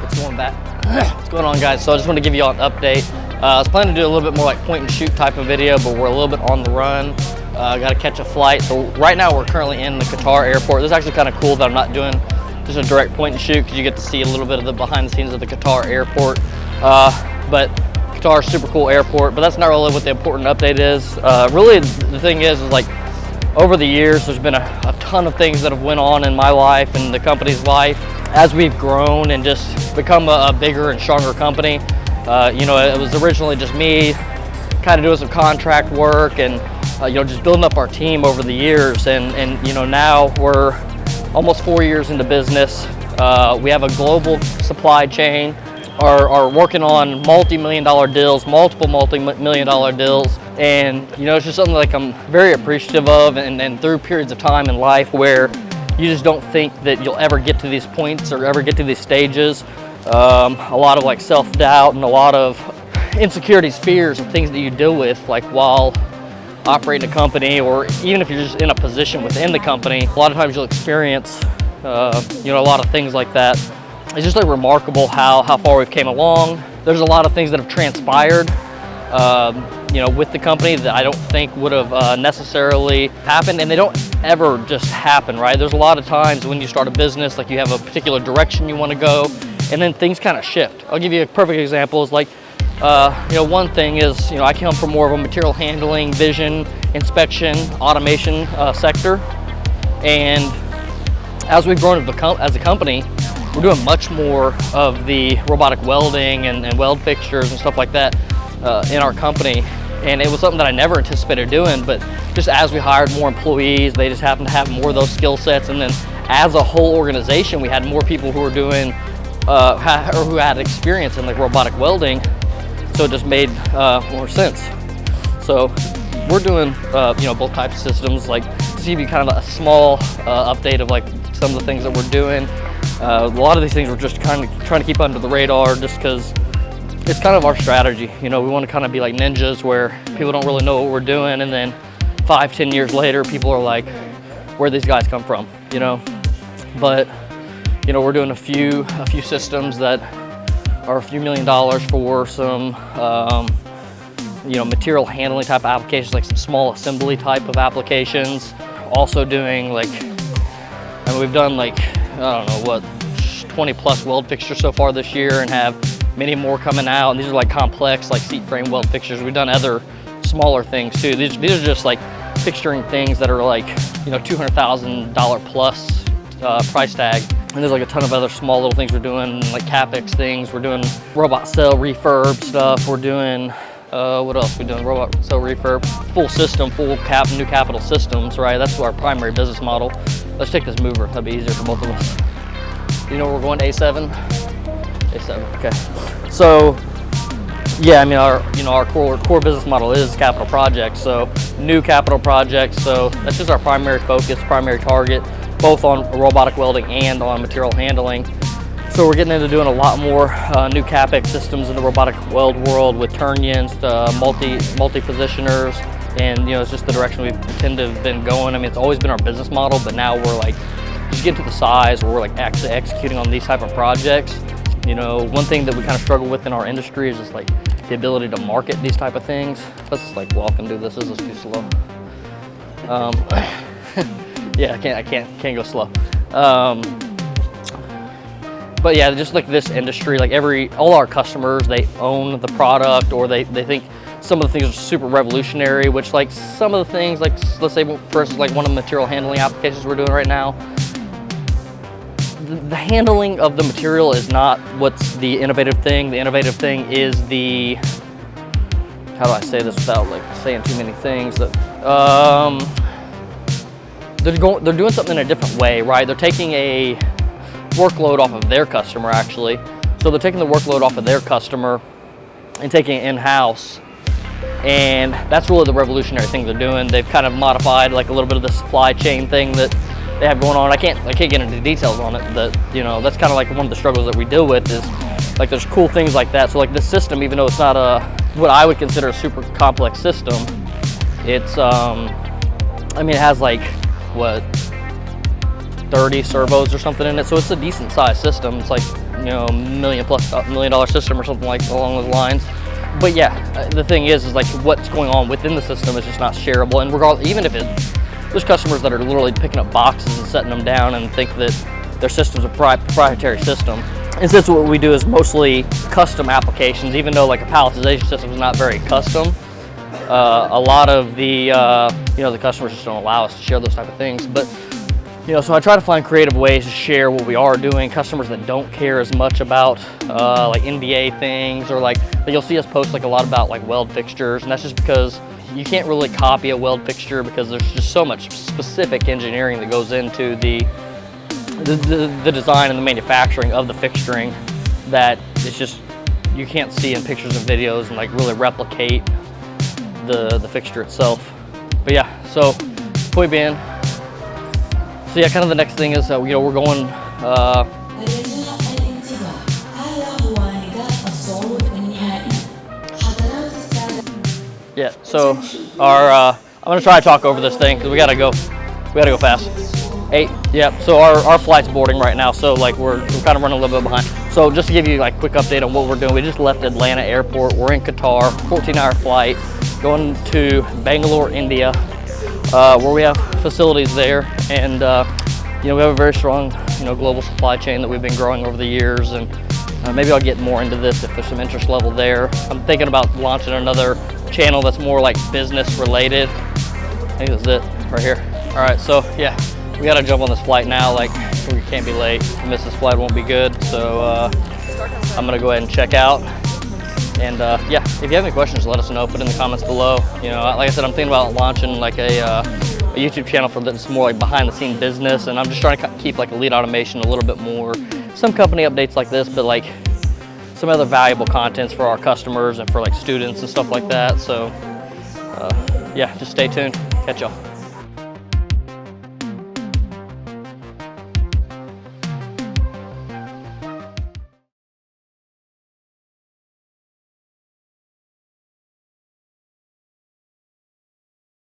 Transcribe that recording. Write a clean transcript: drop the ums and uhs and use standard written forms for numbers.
It's going back. What's going on, guys? So I just want to give you all an update. I was planning to do a little bit more like point and shoot type of video, but we're a little bit on the run. Got to catch a flight. So right now we're currently in the Qatar airport. This is actually kind of cool that I'm not doing just a direct point and shoot, because you get to see a little bit of the behind the scenes of the Qatar airport. But Qatar is a super cool airport, but that's not really what the important update is. Really, the thing is like over the years, there's been a ton of things that have went on in my life and the company's life as we've grown and just become a bigger and stronger company. You know, it was originally just me kind of doing some contract work and you know, just building up our team over the years, and you know, now we're almost 4 years into business. We have a global supply chain, are working on multi-million-dollar deals, multiple multi-million-dollar deals, and you know, it's just something like I'm very appreciative of, and through periods of time in life where you just don't think that you'll ever get to these points or ever get to these stages. A lot of like self-doubt and a lot of insecurities, fears, and things that you deal with like while operating a company, or even if you're just in a position within the company. A lot of times you'll experience you know, a lot of things like that. It's just like remarkable how far we've came along. There's a lot of things that have transpired you know, with the company that I don't think would have necessarily happened, and they don't ever just happen, right? There's a lot of times when you start a business, like you have a particular direction you want to go, and then things kind of shift. I'll give you a perfect example. Is like you know, one thing is, you know, I come from more of a material handling, vision, inspection, automation sector, and as we've grown as a company, we're doing much more of the robotic welding and weld fixtures and stuff like that in our company. And it was something that I never anticipated doing, but just as we hired more employees, they just happened to have more of those skill sets. And then as a whole organization, we had more people who were doing, or who had experience in like robotic welding. So it just made more sense. So we're doing, you know, both types of systems. Like, to give you kind of a small update of like some of the things that we're doing. A lot of these things we're just kind of trying to keep under the radar, just because it's kind of our strategy. You know, we want to kind of be like ninjas where people don't really know what we're doing, and then 5-10 years later, people are like, where'd these guys come from? You know, but you know, we're doing a few systems that are a few $1,000,000 for some you know, material handling type of applications, like some small assembly type of applications. Also doing like, I mean, we've done like, I don't know what, 20+ weld fixtures so far this year, and have many more coming out. And these are like complex, like seat frame weld fixtures. We've done other smaller things too. These are just like fixturing things that are like, you know, $200,000 plus price tag. And there's like a ton of other small little things we're doing, like CapEx things. We're doing robot cell refurb stuff. We're doing, what else? We're doing robot cell refurb, full system, new capital systems, right? That's our primary business model. Let's take this mover. That'd be easier for both of us. You know where we're going to A7? A7, okay. So, yeah, I mean, our core business model is capital projects. So, new capital projects. So that's just our primary focus, primary target, both on robotic welding and on material handling. So we're getting into doing a lot more new CapEx systems in the robotic weld world with turn-ins, multi-positioners, and you know, it's just the direction we tend to have been going. I mean, it's always been our business model, but now we're like just getting to the size where we're like actually executing on these type of projects. You know, one thing that we kind of struggle with in our industry is just like the ability to market these type of things. Let's just like walk and do this. This is too slow. Yeah, I can't go slow. But yeah, just like this industry, like all our customers, they own the product, or they think some of the things are super revolutionary, which like some of the things, like let's say for instance, like one of the material handling applications we're doing right now, the handling of the material is not what's the innovative thing. The innovative thing is the, how do I say this without like saying too many things, that they're doing something in a different way, right? They're taking a workload off of their customer, actually. So they're taking the workload off of their customer and taking it in-house, and that's really the revolutionary thing they're doing. They've kind of modified like a little bit of the supply chain thing that they have going on. I can't get into details on it, but you know, that's kind of like one of the struggles that we deal with, is like there's cool things like that. So like this system, even though it's not what I would consider a super complex system, it's I mean, it has like what, 30 servos or something in it, so it's a decent sized system. It's like $1 million+ system or something like along those lines. But yeah, the thing is like what's going on within the system is just not shareable. And regardless, even if there's customers that are literally picking up boxes and setting them down and think that their system's a proprietary system. And since what we do is mostly custom applications, even though like a palletization system is not very custom, a lot of the the customers just don't allow us to share those type of things. But so I try to find creative ways to share what we are doing. Customers that don't care as much about like NBA things, or like you'll see us post like a lot about like weld fixtures, and that's just because you can't really copy a weld fixture because there's just so much specific engineering that goes into the design and the manufacturing of the fixturing that it's just you can't see in pictures and videos and like really replicate the fixture itself. But yeah, so point being, so yeah, kind of the next thing is that we're going yeah, so our I'm gonna try to talk over this thing because we gotta go fast. 8, yeah, so our flight's boarding right now, so like we're kind of running a little bit behind. So just to give you like a quick update on what we're doing, we just left Atlanta airport. We're in Qatar, 14-hour flight, going to Bangalore, India, where we have facilities there, and we have a very strong global supply chain that we've been growing over the years, and maybe I'll get more into this if there's some interest level there. I'm thinking about launching another channel that's more like business related. I think that's it right here. All right, so yeah, we gotta jump on this flight now. Like, we can't be late. If we miss this flight, it won't be good. So I'm gonna go ahead and check out. And yeah, if you have any questions, let us know. Put in the comments below. Like I said, I'm thinking about launching like a YouTube channel for that's more like behind the scene business, and I'm just trying to keep like Elite Automation a little bit more, some company updates like this, but like some other valuable contents for our customers and for like students and stuff like that. So yeah, just stay tuned. Catch y'all.